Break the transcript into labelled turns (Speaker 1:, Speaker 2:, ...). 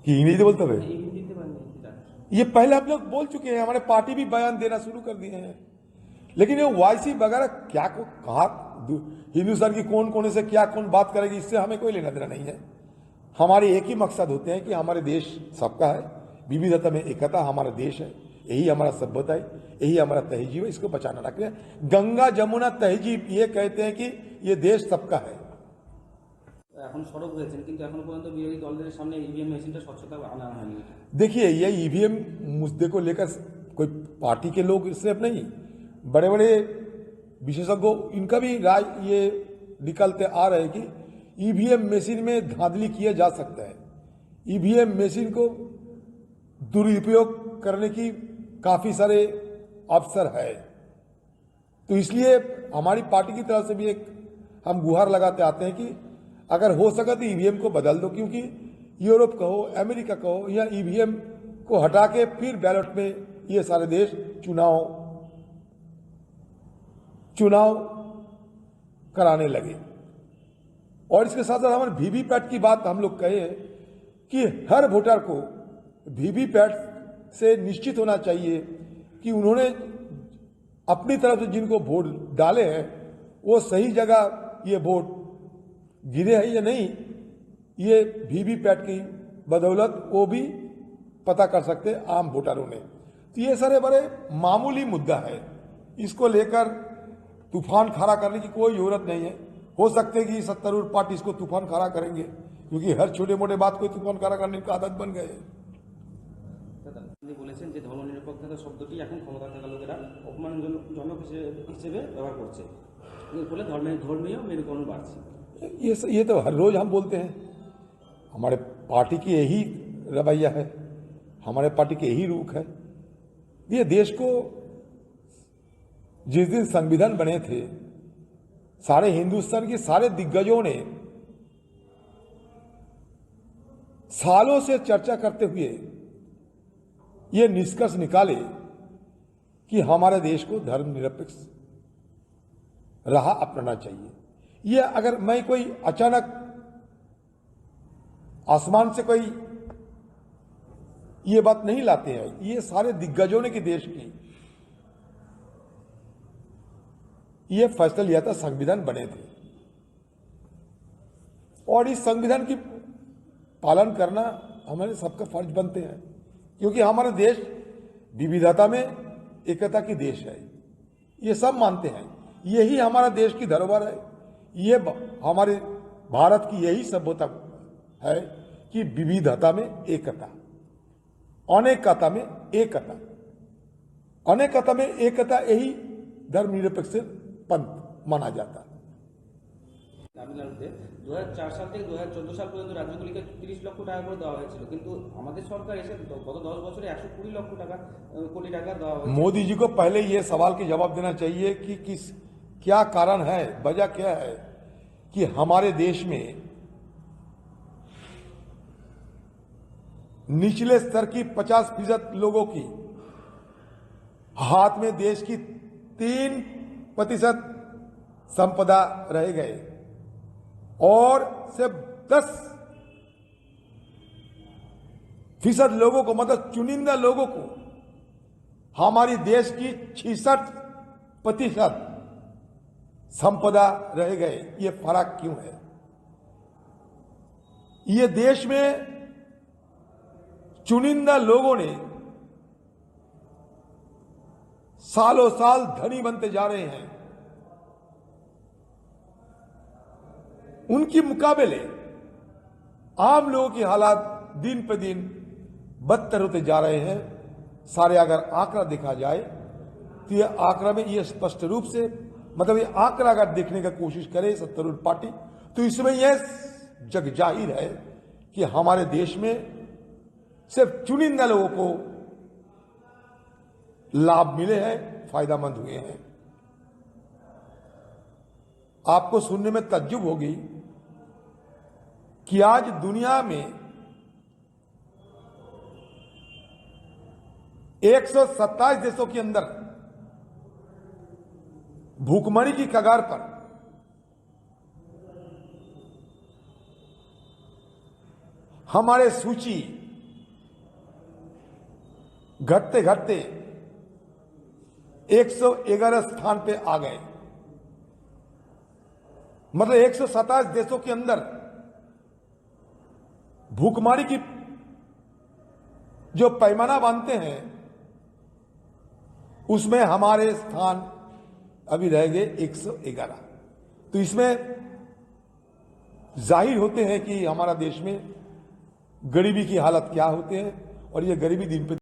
Speaker 1: कि इंग्रेजी बोलते हुए।
Speaker 2: হিন্দিতে বা ইংরেজিতে?
Speaker 1: ये पहले हम लोग बोल चुके हैं, हमारे पार्टी भी बयान देना शुरू कर दिए हैं। लेकिन ये वाईसी वगैरह क्या को कहा, हिंदुस्तान की कौन कोने से क्या कौन बात करेगी, इससे हमें कोई लेना देना नहीं है। हमारे एक ही मकसद होते हैं कि हमारे देश सबका है, विविधता में एकता हमारा देश है, यही हमारा सभ्यता है, यही हमारा तहजीब है, इसको बचाना रखना है। गंगा जमुना तहजीब ये कहते हैं कि ये देश सबका है।
Speaker 2: এখন সরব হয়েছেন, কিন্তু এখনো পর্যন্ত বিরোধী দলদের সামনে ইভিএম মেশিনটা স্বচ্ছতা আনা হয়নি।
Speaker 1: देखिए ये ईवीएम मुद्दे को लेकर कोई पार्टी के लोग सिर्फ नहीं, बड़े बड़े विशेषज्ञों इनका भी राय ये निकलते आ रहे हैं कि ईवीएम मशीन में धांधली किया जा सकता है। ईवीएम मशीन को दुरुपयोग करने की काफी सारे अवसर है। तो इसलिए हमारी पार्टी की तरफ से भी एक हम गुहार लगाते आते हैं कि अगर हो सके तो ईवीएम को बदल दो, क्योंकि यूरोप कहो, अमेरिका कहो, या ईवीएम को हटा के फिर बैलेट में ये सारे देश चुनाव कराने लगे। और इसके साथ साथ हमारे वीवीपैट की बात हम लोग कहे हैं कि हर वोटर को वीवीपैट से निश्चित होना चाहिए कि उन्होंने अपनी तरफ से जिनको वोट डाले हैं वो सही जगह ये वोट गिरे हैं या नहीं, ये वीवीपैट की बदौलत वो भी पता कर सकते आम वोटरों ने। तो ये सारे बड़े मामूली मुद्दा है, इसको लेकर तूफान खड़ा करने की कोई जरूरत नहीं है। हो सकते है कि सत्तारूढ़ पार्टी इसको तूफान खड़ा करेंगे, क्योंकि हर छोटे मोटे बात को तूफान खड़ा करने की आदत बन गए।
Speaker 2: তিনি বলেছেন যে ধর্মনিরপেক্ষতা শব্দটি এখন ক্ষমতা থাকা লোকেরা অপমানজনক হিসেবে ব্যবহার করছে, এর ফলে ধর্মীয় মেরুকরণ বাড়ছে।
Speaker 1: ये तो हर रोज हम बोलते हैं, हमारे पार्टी की यही रवैया है, हमारे पार्टी की यही रुख है। ये देश को जिस दिन संविधान बने थे, सारे हिंदुस्तान के सारे दिग्गजों ने सालों से चर्चा करते हुए ये निष्कर्ष निकाले कि हमारे देश को धर्मनिरपेक्ष राह अपनाना चाहिए। ये अगर मैं कोई अचानक आसमान से कोई ये बात नहीं लाते हैं, ये सारे दिग्गजों ने कि देश की ये फैसला लिया था, संविधान बने थे, और इस संविधान की पालन करना हमारे सबका फर्ज बनते हैं, क्योंकि हमारा देश विविधता में एकता की देश है, ये सब मानते हैं। यही हमारा देश की धरोहर है, ये हमारे भारत की यही सभ्यता है कि विविधता में एकता, अनेकता में एकता, अनेकता में एकता, यही धर्मनिरपेक्ष पंथ माना जाता है।
Speaker 2: তামিলনাড়ুতে 2004 সাল থেকে 2014 সাল পর্যন্ত রাজ্যগুলিকে 30 লক্ষ টাকা করে দেওয়া হয়েছিল, কিন্তু আমাদের সরকার এসে গত 10 বছরে 120 লক্ষ কোটি টাকা দেওয়া হয়েছে।
Speaker 1: मोदी जी को पहले ये सवाल के जवाब देना चाहिए कि क्या कारण है, वजह क्या है कि हमारे देश में निचले स्तर की 50% लोगों की हाथ में देश की 3% संपदा रह गए, और सिर्फ 10% लोगों को, मतलब चुनिंदा लोगों को हमारी देश की 66% संपदा रह गए। ये फर्क क्यों है? ये देश में चुनिंदा लोगों ने सालों साल धनी बनते जा रहे हैं, उनके मुकाबले आम लोगों की हालात दिन पर दिन बदतर होते जा रहे हैं। सारे अगर आंकड़ा देखा जाए तो ये आंकड़ा में ये स्पष्ट रूप से, मतलब ये आंकड़ा अगर देखने का कोशिश करे सत्तारूढ़ पार्टी, तो इसमें यह जग जाहिर है कि हमारे देश में सिर्फ चुनिंदा लोगों को लाभ मिले हैं, फायदामंद हुए हैं। आपको सुनने में तज्जुब होगी कि आज दुनिया में 127 देशों के अंदर भूखमरी की कगार पर हमारे सूची घटते घटते 111 स्थान पे आ गए। मतलब 127 देशों के अंदर भूखमरी की जो पैमाना बांधते हैं उसमें हमारे स्थान अभी रह गए 111। तो इसमें जाहिर होते हैं कि हमारा देश में गरीबी की हालत क्या होते हैं, और ये गरीबी दिन पे